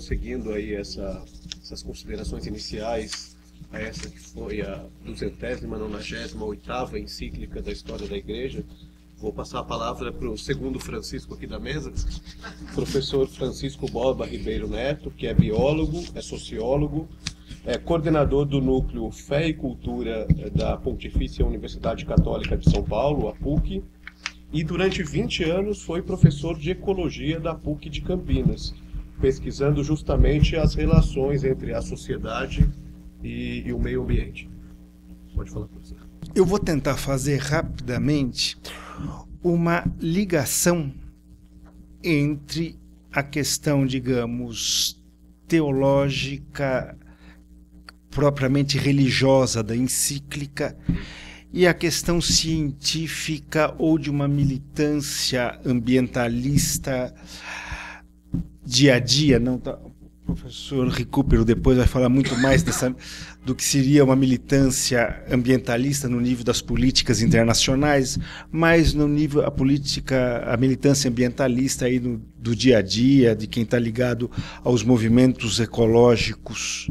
prosseguindo aí essas considerações iniciais a essa que foi a 298ª encíclica da história da Igreja, vou passar a palavra para o segundo Francisco aqui da mesa, professor Francisco Borba Ribeiro Neto, que é biólogo, é sociólogo, é coordenador do Núcleo Fé e Cultura da Pontifícia Universidade Católica de São Paulo, a PUC, e durante 20 anos foi professor de Ecologia da PUC de Campinas, pesquisando justamente as relações entre a sociedade e o meio ambiente. Pode falar, professor. Eu vou tentar fazer rapidamente uma ligação entre a questão, digamos, teológica, propriamente religiosa da encíclica e a questão científica ou de uma militância ambientalista dia a dia. Não tá, o professor Recupero depois vai falar muito mais do que seria uma militância ambientalista no nível das políticas internacionais, mas no nível a militância ambientalista aí do dia a dia, de quem está ligado aos movimentos ecológicos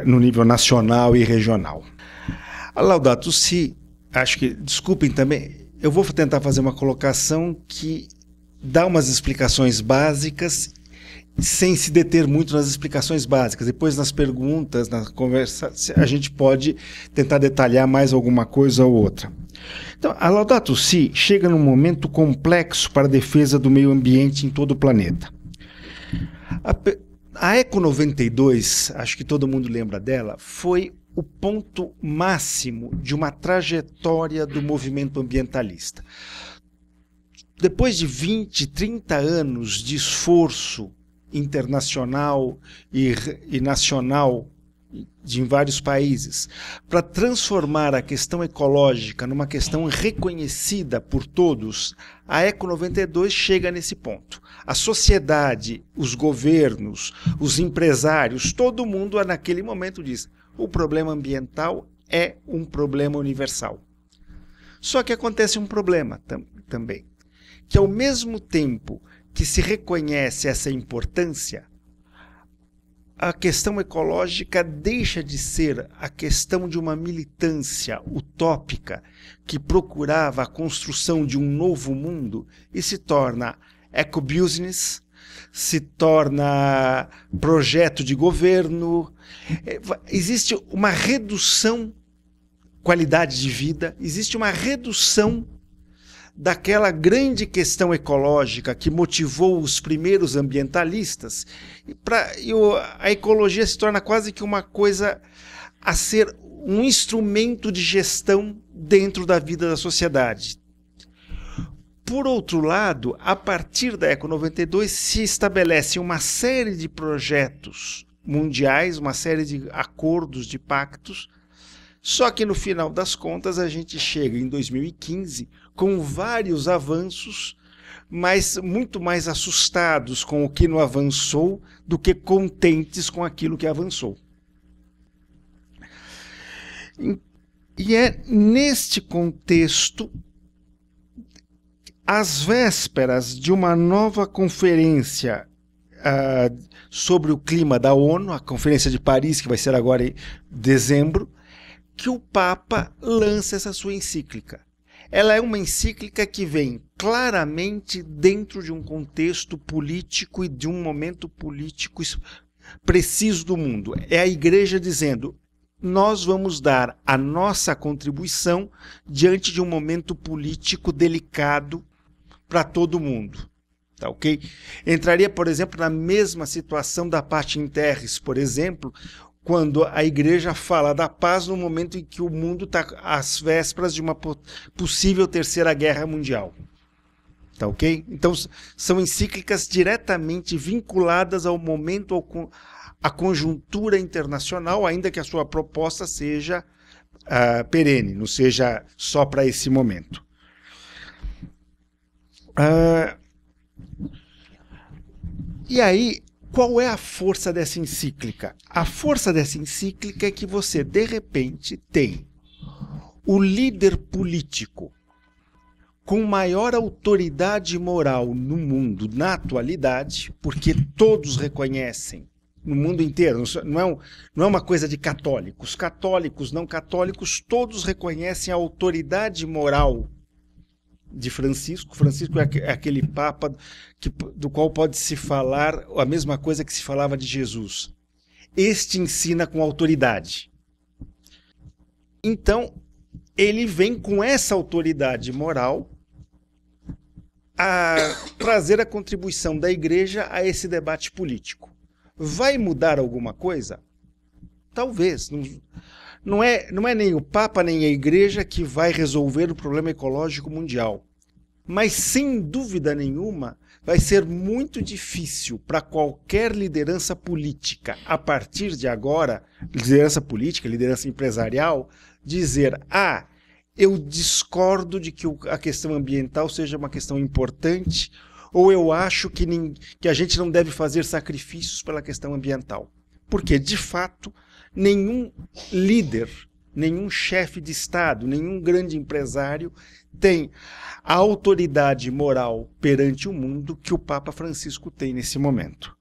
no nível nacional e regional. A Laudato Si, acho que, desculpem também, eu vou tentar fazer uma colocação que dá umas explicações básicas sem se deter muito nas explicações básicas. Depois, nas perguntas, na conversa, a gente pode tentar detalhar mais alguma coisa ou outra. Então, a Laudato Si chega num momento complexo para a defesa do meio ambiente em todo o planeta. A Eco 92, acho que todo mundo lembra dela, foi o ponto máximo de uma trajetória do movimento ambientalista. Depois de 20, 30 anos de esforço internacional e nacional em vários países para transformar a questão ecológica numa questão reconhecida por todos, a Eco 92 chega nesse ponto. A sociedade, os governos, os empresários, todo mundo naquele momento diz: o problema ambiental é um problema universal. Só que acontece um problema também, que ao mesmo tempo que se reconhece essa importância, a questão ecológica deixa de ser a questão de uma militância utópica que procurava a construção de um novo mundo e se torna eco-business, se torna projeto de governo. Existe uma redução qualidade de vida, existe uma redução daquela grande questão ecológica que motivou os primeiros ambientalistas, a ecologia se torna quase que uma coisa a ser um instrumento de gestão dentro da vida da sociedade. Por outro lado, a partir da Eco 92 se estabelece uma série de projetos mundiais, uma série de acordos, de pactos, só que no final das contas a gente chega em 2015 com vários avanços, mas muito mais assustados com o que não avançou do que contentes com aquilo que avançou. E é neste contexto, às vésperas de uma nova conferência sobre o clima da ONU, a Conferência de Paris, que vai ser agora em dezembro, que o Papa lança essa sua encíclica. Ela é uma encíclica que vem claramente dentro de um contexto político e de um momento político preciso do mundo. É a Igreja dizendo: nós vamos dar a nossa contribuição diante de um momento político delicado para todo mundo. Tá, ok? Entraria, por exemplo, na mesma situação da Pacem Terris, por exemplo, quando a Igreja fala da paz no momento em que o mundo está às vésperas de uma possível terceira guerra mundial. Tá, ok? Então, são encíclicas diretamente vinculadas ao momento, à conjuntura internacional, ainda que a sua proposta seja perene, não seja só para esse momento. E aí, qual é a força dessa encíclica? A força dessa encíclica é que você, de repente, tem o líder político com maior autoridade moral no mundo na atualidade, porque todos reconhecem, no mundo inteiro, não é uma coisa de católicos, não católicos, todos reconhecem a autoridade moral de Francisco. Francisco é aquele papa do qual pode-se falar a mesma coisa que se falava de Jesus. Este ensina com autoridade. Então, ele vem com essa autoridade moral a trazer a contribuição da igreja a esse debate político. Vai mudar alguma coisa? Talvez. Não é nem o Papa nem a igreja que vai resolver o problema ecológico mundial. Mas, sem dúvida nenhuma, vai ser muito difícil para qualquer liderança política, a partir de agora, liderança política, liderança empresarial, dizer: eu discordo de que a questão ambiental seja uma questão importante, ou eu acho que a gente não deve fazer sacrifícios pela questão ambiental. Porque, de fato, nenhum líder, nenhum chefe de Estado, nenhum grande empresário tem a autoridade moral perante o mundo que o Papa Francisco tem nesse momento.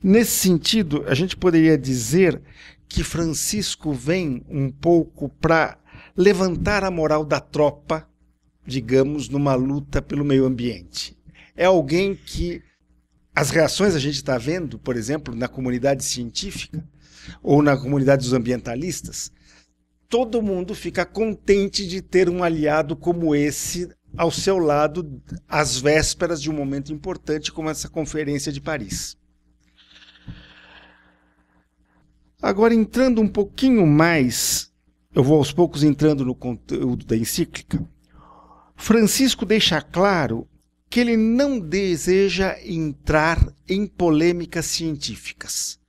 Nesse sentido, a gente poderia dizer que Francisco vem um pouco para levantar a moral da tropa, digamos, numa luta pelo meio ambiente. É alguém que as reações a gente está vendo, por exemplo, na comunidade científica ou na comunidade dos ambientalistas, todo mundo fica contente de ter um aliado como esse ao seu lado às vésperas de um momento importante como essa Conferência de Paris. Agora, entrando um pouquinho mais, eu vou aos poucos entrando no conteúdo da encíclica, Francisco deixa claro que ele não deseja entrar em polêmicas científicas.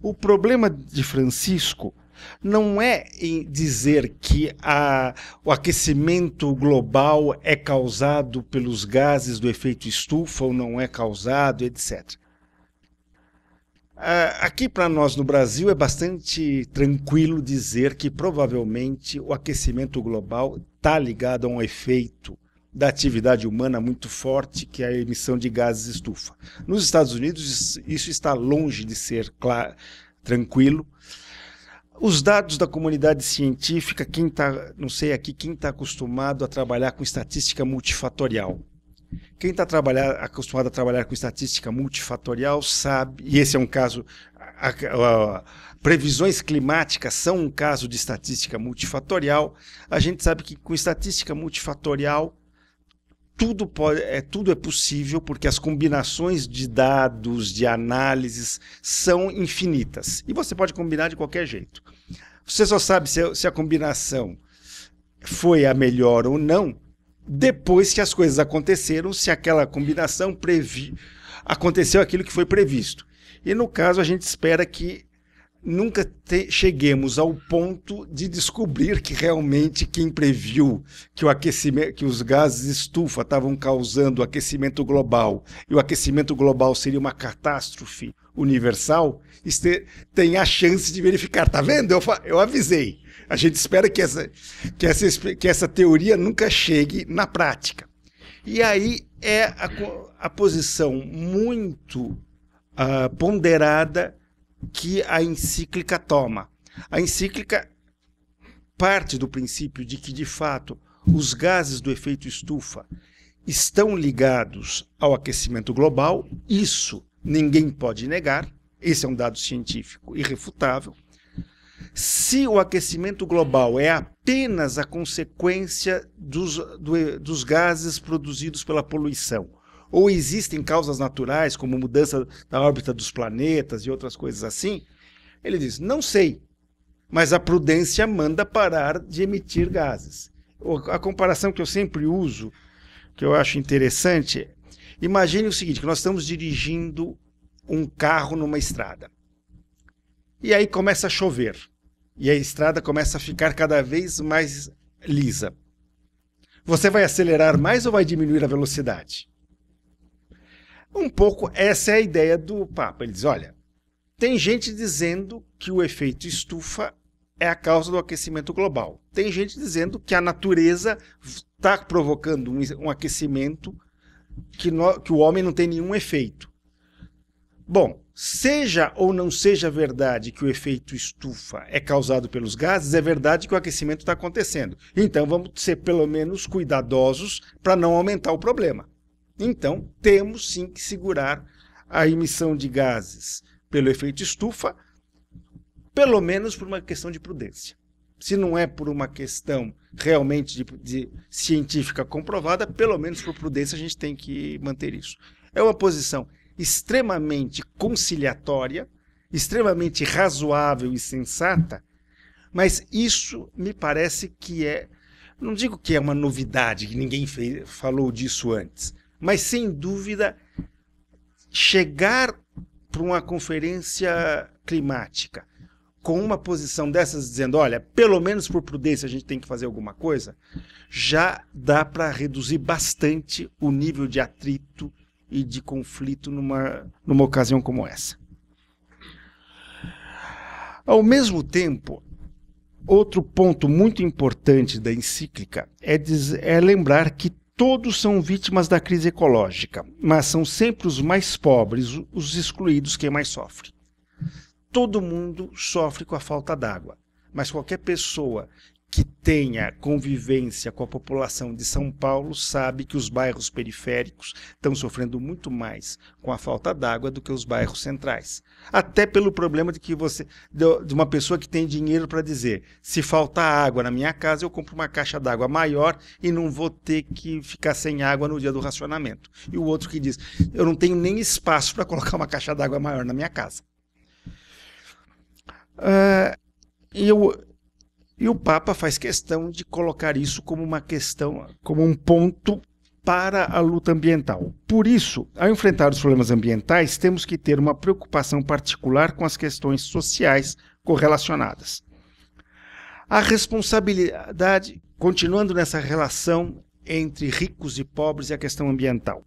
O problema de Francisco não é em dizer que o aquecimento global é causado pelos gases do efeito estufa ou não é causado, etc. Aqui para nós no Brasil é bastante tranquilo dizer que provavelmente o aquecimento global está ligado a um efeito da atividade humana muito forte, que é a emissão de gases estufa. Nos Estados Unidos isso está longe de ser tranquilo. Os dados da comunidade científica, não sei aqui quem está acostumado a trabalhar com estatística multifatorial. Quem está acostumado a trabalhar com estatística multifatorial sabe, e esse é um caso, previsões climáticas são um caso de estatística multifatorial. A gente sabe que com estatística multifatorial tudo é possível, porque as combinações de dados, de análises, são infinitas. E você pode combinar de qualquer jeito. Você só sabe se a combinação foi a melhor ou não depois que as coisas aconteceram, se aquela combinação aconteceu aquilo que foi previsto. E no caso, a gente espera que nunca cheguemos ao ponto de descobrir que realmente quem previu que os gases estufa estavam causando o aquecimento global e o aquecimento global seria uma catástrofe universal, tem a chance de verificar. Tá vendo? Eu avisei. A gente espera que essa teoria nunca chegue na prática. E aí é a posição muito ponderada que a encíclica toma. A encíclica parte do princípio de que, de fato, os gases do efeito estufa estão ligados ao aquecimento global. Isso ninguém pode negar. Esse é um dado científico irrefutável. Se o aquecimento global é apenas a consequência dos gases produzidos pela poluição, ou existem causas naturais, como mudança da órbita dos planetas e outras coisas assim, ele diz: não sei, mas a prudência manda parar de emitir gases. A comparação que eu sempre uso, que eu acho interessante, imagine o seguinte, que nós estamos dirigindo um carro numa estrada. E aí começa a chover. E a estrada começa a ficar cada vez mais lisa. Você vai acelerar mais ou vai diminuir a velocidade? Um pouco essa é a ideia do Papa. Ele diz: olha, tem gente dizendo que o efeito estufa é a causa do aquecimento global. Tem gente dizendo que a natureza está provocando um aquecimento que o homem não tem nenhum efeito. Bom, seja ou não seja verdade que o efeito estufa é causado pelos gases, é verdade que o aquecimento está acontecendo. Então vamos ser pelo menos cuidadosos para não aumentar o problema. Então temos sim que segurar a emissão de gases pelo efeito estufa, pelo menos por uma questão de prudência. Se não é por uma questão realmente de científica comprovada, pelo menos por prudência a gente tem que manter isso. É uma posição extremamente conciliatória, extremamente razoável e sensata, mas isso me parece que não digo que é uma novidade, que ninguém falou disso antes, mas sem dúvida chegar para uma conferência climática com uma posição dessas dizendo, olha, pelo menos por prudência a gente tem que fazer alguma coisa, já dá para reduzir bastante o nível de atrito e de conflito numa ocasião como essa. Ao mesmo tempo, outro ponto muito importante da encíclica é lembrar que todos são vítimas da crise ecológica, mas são sempre os mais pobres, os excluídos, quem mais sofre. Todo mundo sofre com a falta d'água, mas qualquer pessoa que tenha convivência com a população de São Paulo sabe que os bairros periféricos estão sofrendo muito mais com a falta d'água do que os bairros centrais. Até pelo problema de uma pessoa que tem dinheiro para dizer, se faltar água na minha casa, eu compro uma caixa d'água maior e não vou ter que ficar sem água no dia do racionamento. E o outro que diz, eu não tenho nem espaço para colocar uma caixa d'água maior na minha casa. E o Papa faz questão de colocar isso como uma questão, como um ponto para a luta ambiental. Por isso, ao enfrentar os problemas ambientais, temos que ter uma preocupação particular com as questões sociais correlacionadas. A responsabilidade, continuando nessa relação entre ricos e pobres e a questão ambiental.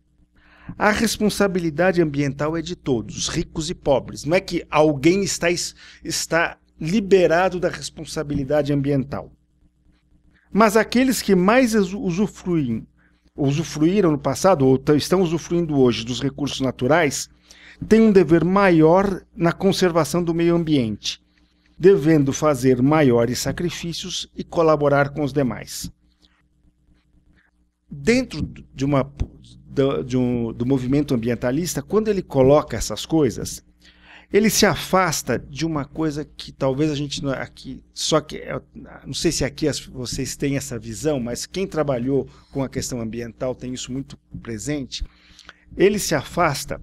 A responsabilidade ambiental é de todos, ricos e pobres. Não é que alguém está liberado da responsabilidade ambiental. Mas aqueles que mais usufruíram no passado, ou estão usufruindo hoje dos recursos naturais, têm um dever maior na conservação do meio ambiente, devendo fazer maiores sacrifícios e colaborar com os demais. Dentro do movimento ambientalista, quando ele coloca essas coisas, ele se afasta de uma coisa que talvez a gente aqui, só que não sei se aqui vocês têm essa visão, mas quem trabalhou com a questão ambiental tem isso muito presente. Ele se afasta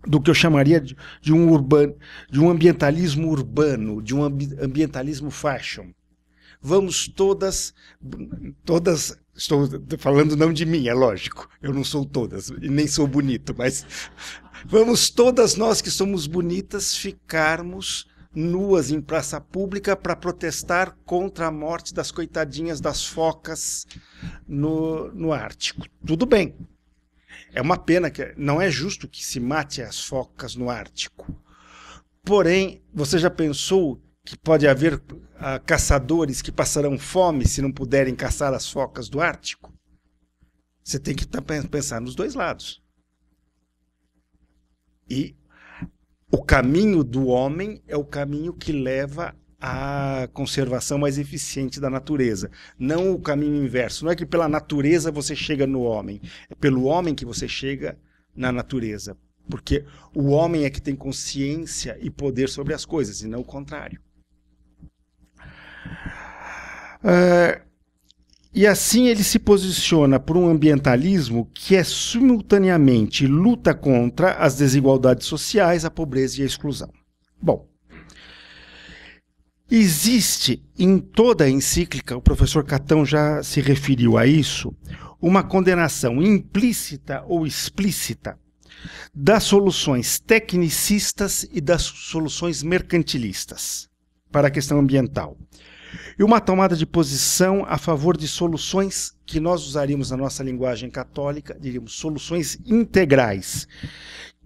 do que eu chamaria de um ambientalismo urbano, de um ambientalismo fashion. Vamos todas, estou falando não de mim, é lógico, eu não sou todas, e nem sou bonito, mas vamos todas nós que somos bonitas ficarmos nuas em praça pública para protestar contra a morte das coitadinhas das focas no Ártico. Tudo bem, é uma pena, que não é justo que se mate as focas no Ártico. Porém, você já pensou que pode haver caçadores que passarão fome se não puderem caçar as focas do Ártico? Você tem que pensar nos dois lados. E o caminho do homem é o caminho que leva à conservação mais eficiente da natureza. Não o caminho inverso. Não é que pela natureza você chega no homem. É pelo homem que você chega na natureza. Porque o homem é que tem consciência e poder sobre as coisas, e não o contrário. E assim ele se posiciona por um ambientalismo que é simultaneamente luta contra as desigualdades sociais, a pobreza e a exclusão. Bom, existe em toda a encíclica, o professor Catão já se referiu a isso, uma condenação implícita ou explícita das soluções tecnicistas e das soluções mercantilistas para a questão ambiental. e uma tomada de posição a favor de soluções que nós usaríamos na nossa linguagem católica, diríamos soluções integrais,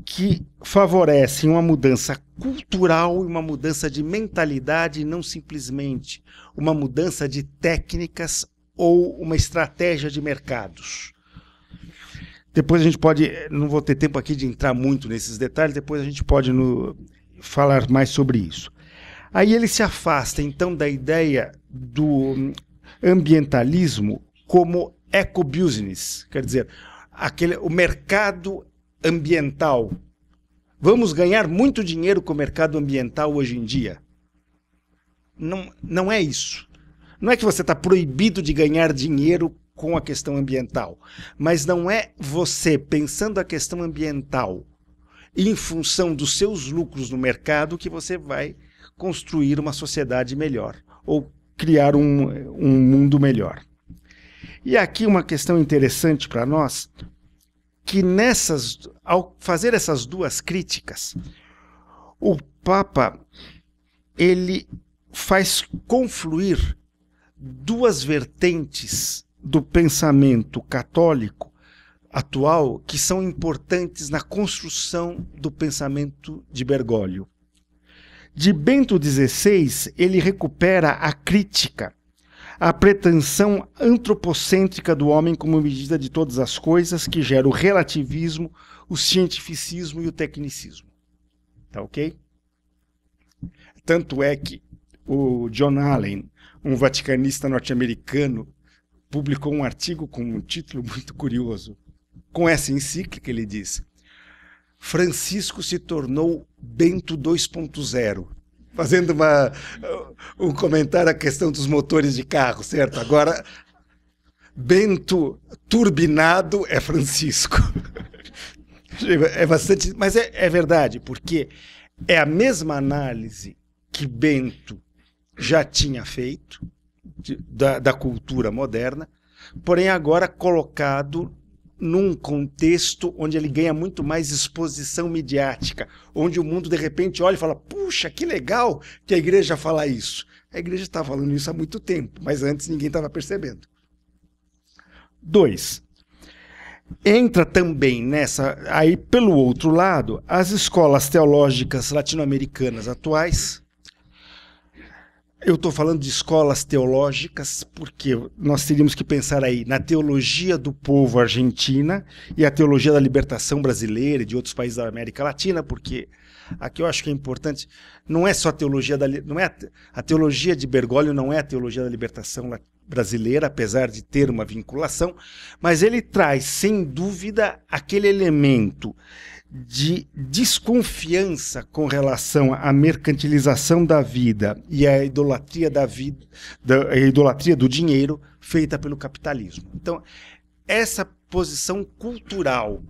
que favorecem uma mudança cultural e uma mudança de mentalidade, e não simplesmente uma mudança de técnicas ou uma estratégia de mercados. Depois a gente pode, não vou ter tempo aqui de entrar muito nesses detalhes, depois a gente pode falar mais sobre isso. Aí ele se afasta então da ideia do ambientalismo como ecobusiness, quer dizer, o mercado ambiental. Vamos ganhar muito dinheiro com o mercado ambiental hoje em dia. Não é isso. Não é que você está proibido de ganhar dinheiro com a questão ambiental, mas não é você, pensando a questão ambiental em função dos seus lucros no mercado, que você vai construir uma sociedade melhor ou criar um mundo melhor. E aqui uma questão interessante para nós, que ao fazer essas duas críticas, o Papa ele faz confluir duas vertentes do pensamento católico atual que são importantes na construção do pensamento de Bergoglio. De Bento XVI, ele recupera a crítica, a pretensão antropocêntrica do homem como medida de todas as coisas, que gera o relativismo, o cientificismo e o tecnicismo. Tá ok? Tanto é que o John Allen, um vaticanista norte-americano, publicou um artigo com um título muito curioso. Com essa encíclica, ele diz: Francisco se tornou Bento 2.0, fazendo um comentário à questão dos motores de carro, certo? Agora, Bento turbinado é Francisco. É bastante, mas é verdade, porque é a mesma análise que Bento já tinha feito da cultura moderna, porém agora colocado num contexto onde ele ganha muito mais exposição midiática, onde o mundo de repente olha e fala: puxa, que legal que a igreja fala isso. A igreja está falando isso há muito tempo, mas antes ninguém estava percebendo. 2. Entra também aí pelo outro lado, as escolas teológicas latino-americanas atuais. Eu estou falando de escolas teológicas porque nós teríamos que pensar aí na teologia do povo argentina e a teologia da libertação brasileira e de outros países da América Latina, porque aqui eu acho que é importante, não é só a teologia a teologia de Bergoglio não é a teologia da libertação brasileira, apesar de ter uma vinculação, mas ele traz, sem dúvida, aquele elemento de desconfiança com relação à mercantilização da vida e à idolatria a idolatria do dinheiro feita pelo capitalismo. Então, essa posição cultural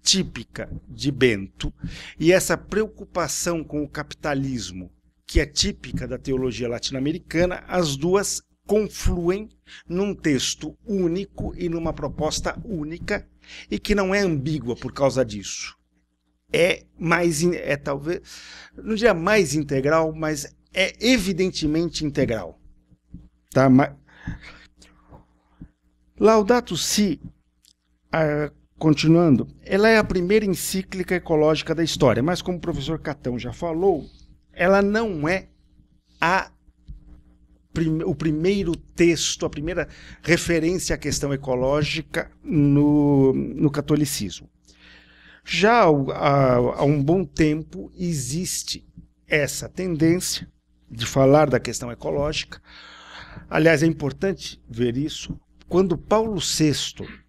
típica de Bento e essa preocupação com o capitalismo, que é típica da teologia latino-americana, as duas confluem num texto único e numa proposta única e que não é ambígua por causa disso. Talvez, não diria mais integral, mas é evidentemente integral. Tá? Laudato Si, continuando, ela é a primeira encíclica ecológica da história, mas como o professor Catão já falou, ela não é o primeiro texto, a primeira referência à questão ecológica no catolicismo. Já há um bom tempo existe essa tendência de falar da questão ecológica. Aliás, é importante ver isso. Quando Paulo VI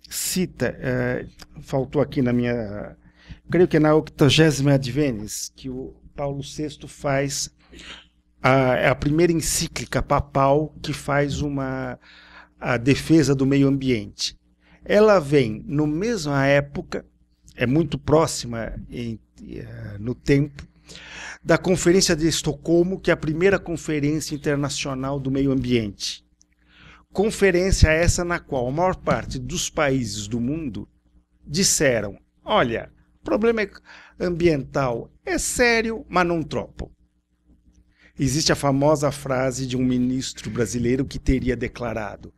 cita, faltou aqui na minha, creio que é na 80ª Advenis, que o Paulo VI faz a primeira encíclica papal que faz a defesa do meio ambiente. Ela vem na mesma época, é muito próxima no tempo, da Conferência de Estocolmo, que é a primeira conferência internacional do meio ambiente. Conferência essa na qual a maior parte dos países do mundo disseram: olha, o problema ambiental é sério, mas não tropo. existe a famosa frase de um ministro brasileiro que teria declarado: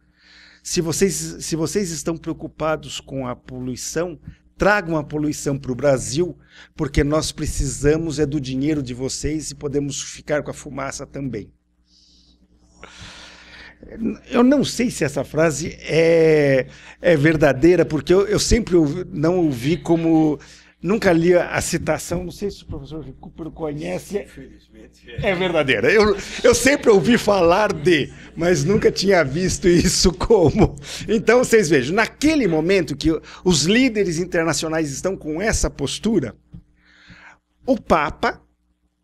se vocês estão preocupados com a poluição, tragam a poluição para o Brasil, porque nós precisamos do dinheiro de vocês e podemos ficar com a fumaça também. Eu não sei se essa frase é verdadeira, porque eu sempre não ouvi como... Nunca li a citação, não sei se o professor Recupero conhece. Infelizmente. É verdadeira. Eu sempre ouvi falar mas nunca tinha visto isso como. Então, vocês vejam, naquele momento que os líderes internacionais estão com essa postura, o Papa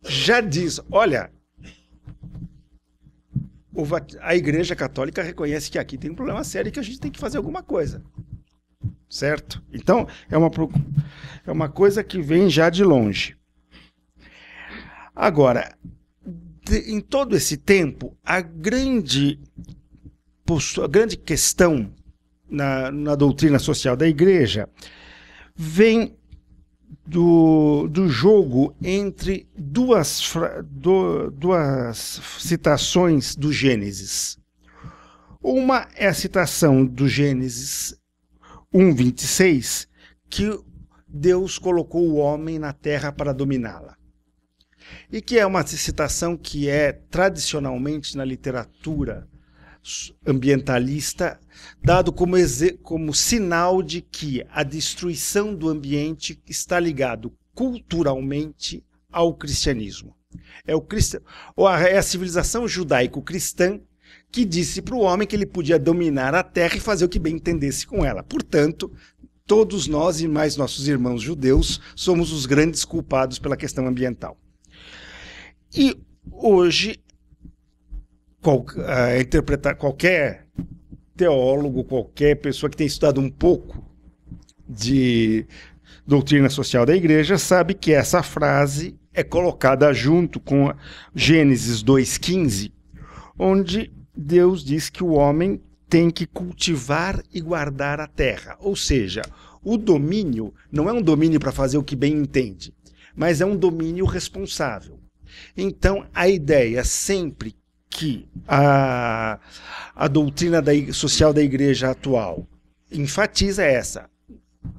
já diz, olha, a Igreja Católica reconhece que aqui tem um problema sério e que a gente tem que fazer alguma coisa. Certo? Então, é uma coisa que vem já de longe. Agora, em todo esse tempo, a grande questão na doutrina social da Igreja vem do jogo entre duas citações do Gênesis. Uma é a citação do Gênesis 1:26, que Deus colocou o homem na terra para dominá-la. E que é uma citação que é tradicionalmente na literatura ambientalista dado como sinal de que a destruição do ambiente está ligado culturalmente ao cristianismo. É a civilização judaico-cristã que disse para o homem que ele podia dominar a terra e fazer o que bem entendesse com ela. Portanto, todos nós e mais nossos irmãos judeus somos os grandes culpados pela questão ambiental. E hoje, interpretar qualquer teólogo, qualquer pessoa que tenha estudado um pouco de doutrina social da Igreja, sabe que essa frase é colocada junto com Gênesis 2:15, onde Deus diz que o homem tem que cultivar e guardar a terra. Ou seja, o domínio não é um domínio para fazer o que bem entende, mas é um domínio responsável. Então, a ideia sempre que a doutrina social da Igreja atual enfatiza é essa: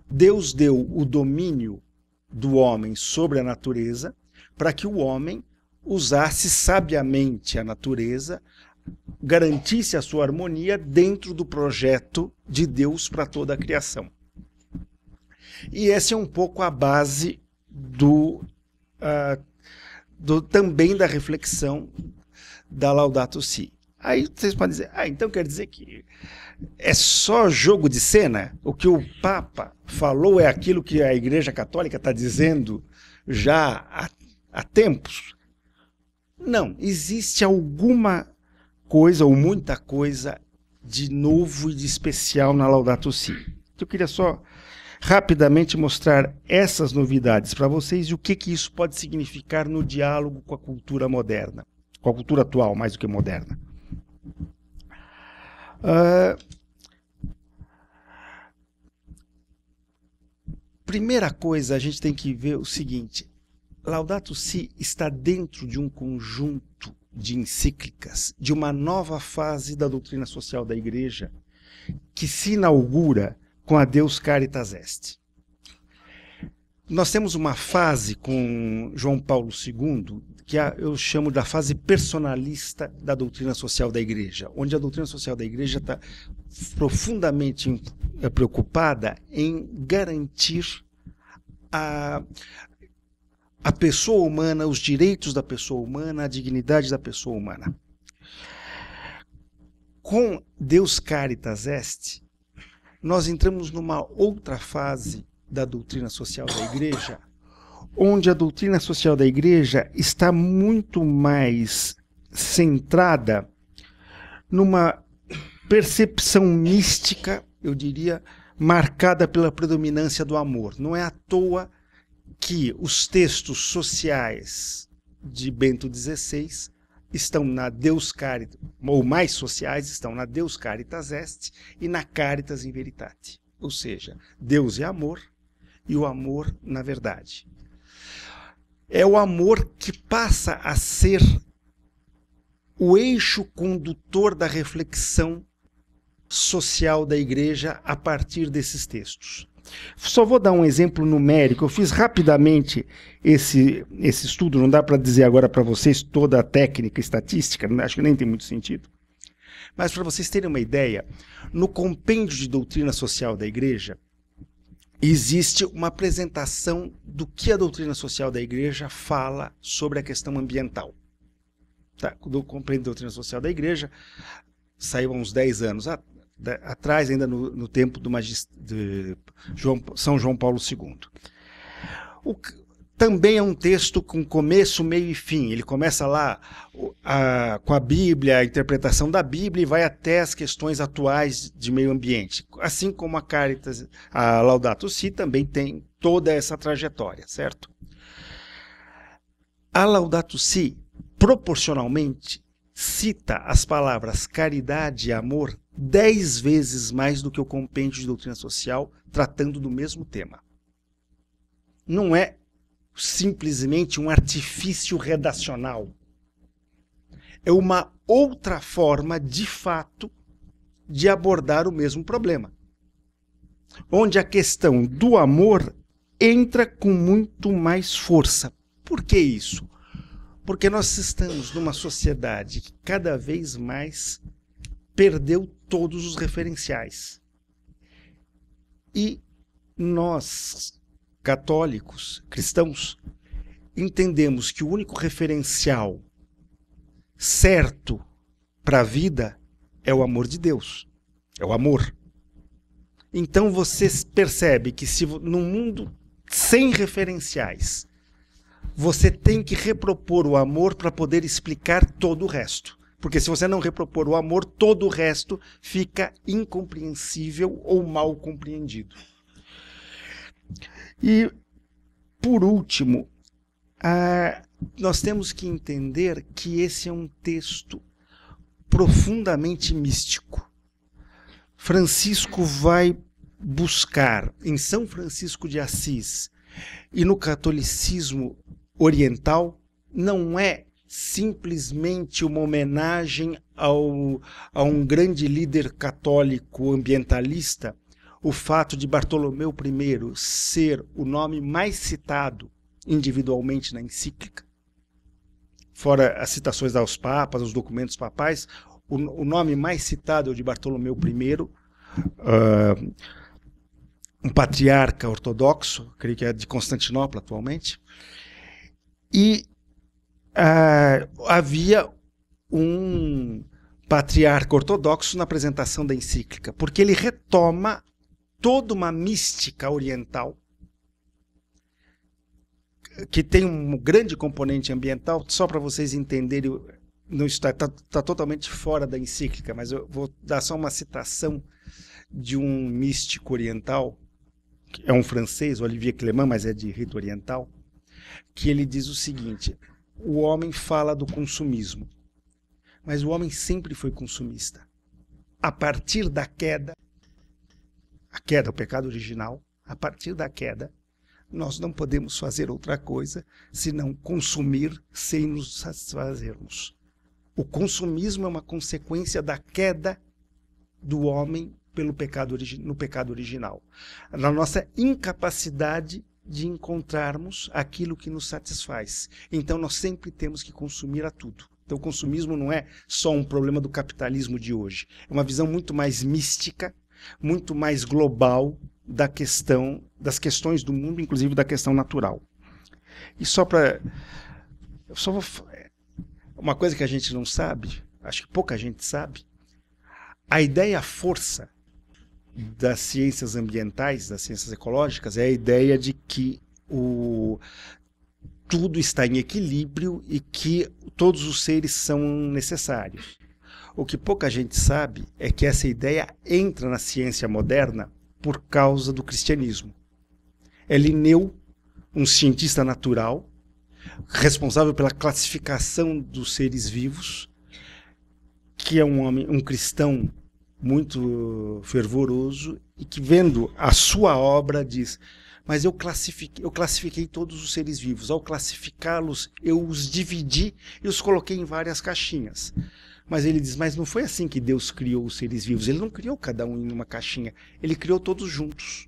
Deus deu o domínio do homem sobre a natureza para que o homem usasse sabiamente a natureza, garantisse a sua harmonia dentro do projeto de Deus para toda a criação. E essa é um pouco a base também da reflexão da Laudato Si. Aí vocês podem dizer, então quer dizer que é só jogo de cena? O que o Papa falou é aquilo que a Igreja Católica está dizendo já há tempos? Não, existe alguma coisa ou muita coisa de novo e de especial na Laudato Si. Eu queria só rapidamente mostrar essas novidades para vocês e o que isso pode significar no diálogo com a cultura moderna, com a cultura atual, mais do que moderna. Primeira coisa, a gente tem que ver o seguinte: Laudato Si está dentro de um conjunto de encíclicas, de uma nova fase da doutrina social da Igreja, que se inaugura com a Deus Caritas Est. Nós temos uma fase com João Paulo II, que eu chamo da fase personalista da doutrina social da Igreja, onde a doutrina social da Igreja está profundamente preocupada em garantir a pessoa humana, os direitos da pessoa humana, a dignidade da pessoa humana. Com Deus Caritas Est, nós entramos numa outra fase da doutrina social da Igreja, onde a doutrina social da Igreja está muito mais centrada numa percepção mística, eu diria, marcada pela predominância do amor. Não é à toa que os textos sociais de Bento XVI estão na Deus Caritas, ou mais sociais, estão na Deus Caritas Est e na Caritas in Veritate. Ou seja, Deus é amor e o amor na verdade. É o amor que passa a ser o eixo condutor da reflexão social da igreja a partir desses textos. Só vou dar um exemplo numérico. Eu fiz rapidamente esse estudo, não dá para dizer agora para vocês toda a técnica estatística, acho que nem tem muito sentido. Mas para vocês terem uma ideia, no compêndio de doutrina social da igreja, existe uma apresentação do que a doutrina social da igreja fala sobre a questão ambiental. Tá? Do compêndio de doutrina social da igreja, saiu há uns 10 anos atrás, ainda no tempo de São João Paulo II. Também é um texto com começo, meio e fim. Ele começa lá com a Bíblia, a interpretação da Bíblia, e vai até as questões atuais de meio ambiente. Assim como a Caritas, a Laudato Si, também tem toda essa trajetória, certo? A Laudato Si, proporcionalmente, cita as palavras caridade e amor 10 vezes mais do que o compêndio de doutrina social, tratando do mesmo tema. Não é simplesmente um artifício redacional. É uma outra forma, de fato, de abordar o mesmo problema. Onde a questão do amor entra com muito mais força. Por que isso? Porque nós estamos numa sociedade que cada vez mais perdeu todos os referenciais. E nós, católicos, cristãos, entendemos que o único referencial certo para a vida é o amor de Deus, é o amor. Então você percebe que se num mundo sem referenciais, você tem que repropor o amor para poder explicar todo o resto. Porque se você não repropor o amor, todo o resto fica incompreensível ou mal compreendido. E, por último, nós temos que entender que esse é um texto profundamente místico. Francisco vai buscar, em São Francisco de Assis e no catolicismo oriental, não é simplesmente uma homenagem a um grande líder católico ambientalista, o fato de Bartolomeu I ser o nome mais citado individualmente na encíclica, fora as citações aos papas, os documentos papais, o nome mais citado é o de Bartolomeu I, um patriarca ortodoxo, creio que é de Constantinopla atualmente, e havia um patriarca ortodoxo na apresentação da encíclica, porque ele retoma toda uma mística oriental que tem um grande componente ambiental. Só para vocês entenderem, não está totalmente fora da encíclica, mas eu vou dar só uma citação de um místico oriental, que é um francês, Olivier Clément, mas é de rito oriental, que ele diz o seguinte: o homem fala do consumismo, mas o homem sempre foi consumista. A partir da queda, o pecado original, a partir da queda, nós não podemos fazer outra coisa senão consumir sem nos satisfazermos. O consumismo é uma consequência da queda do homem no pecado original. Na nossa incapacidade de encontrarmos aquilo que nos satisfaz. Então nós sempre temos que consumir a tudo. Então o consumismo não é só um problema do capitalismo de hoje. É uma visão muito mais mística, muito mais global das questões do mundo, inclusive da questão natural. E uma coisa que a gente não sabe, acho que pouca gente sabe, a ideia força das ciências ambientais, das ciências ecológicas, é a ideia de que tudo está em equilíbrio e que todos os seres são necessários. O que pouca gente sabe é que essa ideia entra na ciência moderna por causa do cristianismo. É Linneu, um cientista natural, responsável pela classificação dos seres vivos, que é um cristão muito fervoroso e que, vendo a sua obra, diz: mas eu classifiquei todos os seres vivos. Ao classificá-los, eu os dividi e os coloquei em várias caixinhas. Mas ele diz, mas não foi assim que Deus criou os seres vivos. Ele não criou cada um em uma caixinha, ele criou todos juntos.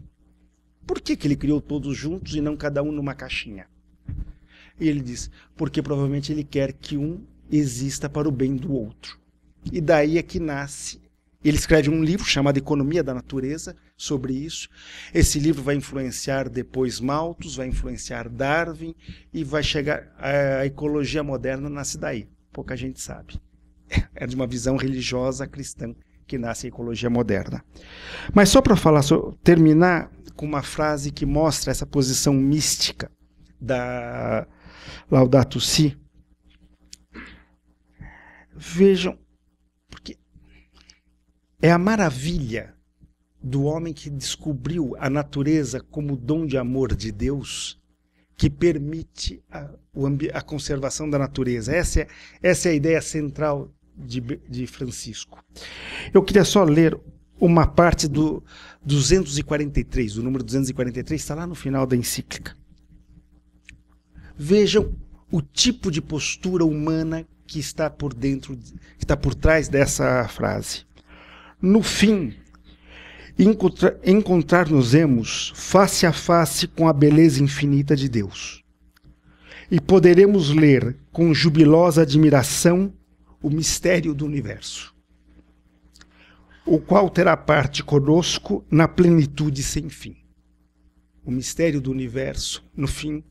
Por que ele criou todos juntos e não cada um numa caixinha? E ele diz, porque provavelmente ele quer que um exista para o bem do outro. E daí é que nasce. Ele escreve um livro chamado Economia da Natureza sobre isso. Esse livro vai influenciar depois Malthus, vai influenciar Darwin e vai chegar a ecologia moderna nasce daí. Pouca gente sabe. É de uma visão religiosa cristã que nasce a ecologia moderna. Mas só para terminar com uma frase que mostra essa posição mística da Laudato Si. Vejam, porque é a maravilha do homem que descobriu a natureza como dom de amor de Deus que permite a conservação da natureza. Essa é a ideia central de Francisco. Eu queria só ler uma parte do 243, o número 243, está lá no final da encíclica. Vejam o tipo de postura humana que está por dentro, que está por trás dessa frase. No fim, encontrar-nos-emos face a face com a beleza infinita de Deus. E poderemos ler com jubilosa admiração o mistério do universo, o qual terá parte conosco na plenitude sem fim. O mistério do universo, no fim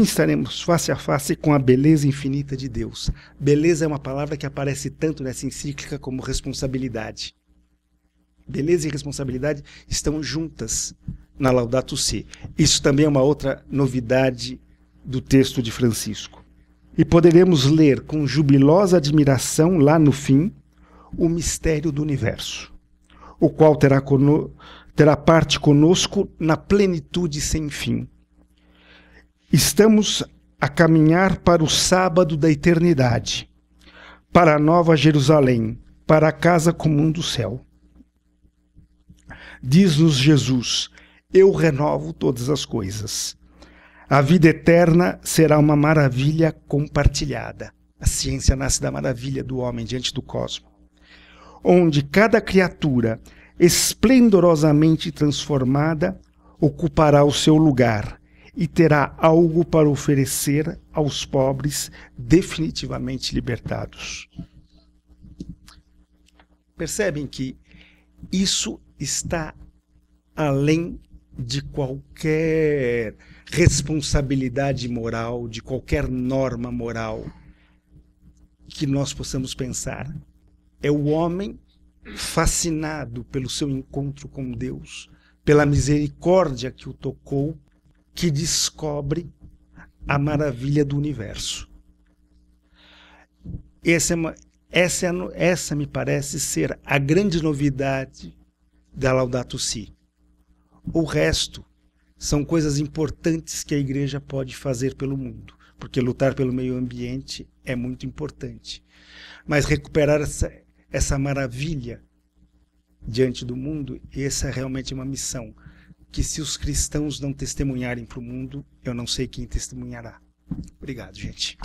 estaremos face a face com a beleza infinita de Deus. Beleza é uma palavra que aparece tanto nessa encíclica como responsabilidade. Beleza e responsabilidade estão juntas na Laudato Si. Isso também é uma outra novidade do texto de Francisco. E poderemos ler com jubilosa admiração, lá no fim, o mistério do universo, o qual terá parte conosco na plenitude sem fim. Estamos a caminhar para o sábado da eternidade, para a Nova Jerusalém, para a casa comum do céu. Diz-nos Jesus, eu renovo todas as coisas. A vida eterna será uma maravilha compartilhada. A ciência nasce da maravilha do homem diante do cosmos, onde cada criatura, esplendorosamente transformada, ocupará o seu lugar e terá algo para oferecer aos pobres definitivamente libertados. Percebem que isso está além de qualquer responsabilidade moral, de qualquer norma moral que nós possamos pensar. É o homem fascinado pelo seu encontro com Deus, pela misericórdia que o tocou, que descobre a maravilha do universo. Essa me parece ser a grande novidade da Laudato Si. O resto são coisas importantes que a igreja pode fazer pelo mundo, porque lutar pelo meio ambiente é muito importante. Mas recuperar essa maravilha diante do mundo, essa é realmente uma missão que, se os cristãos não testemunharem para o mundo, eu não sei quem testemunhará. Obrigado, gente.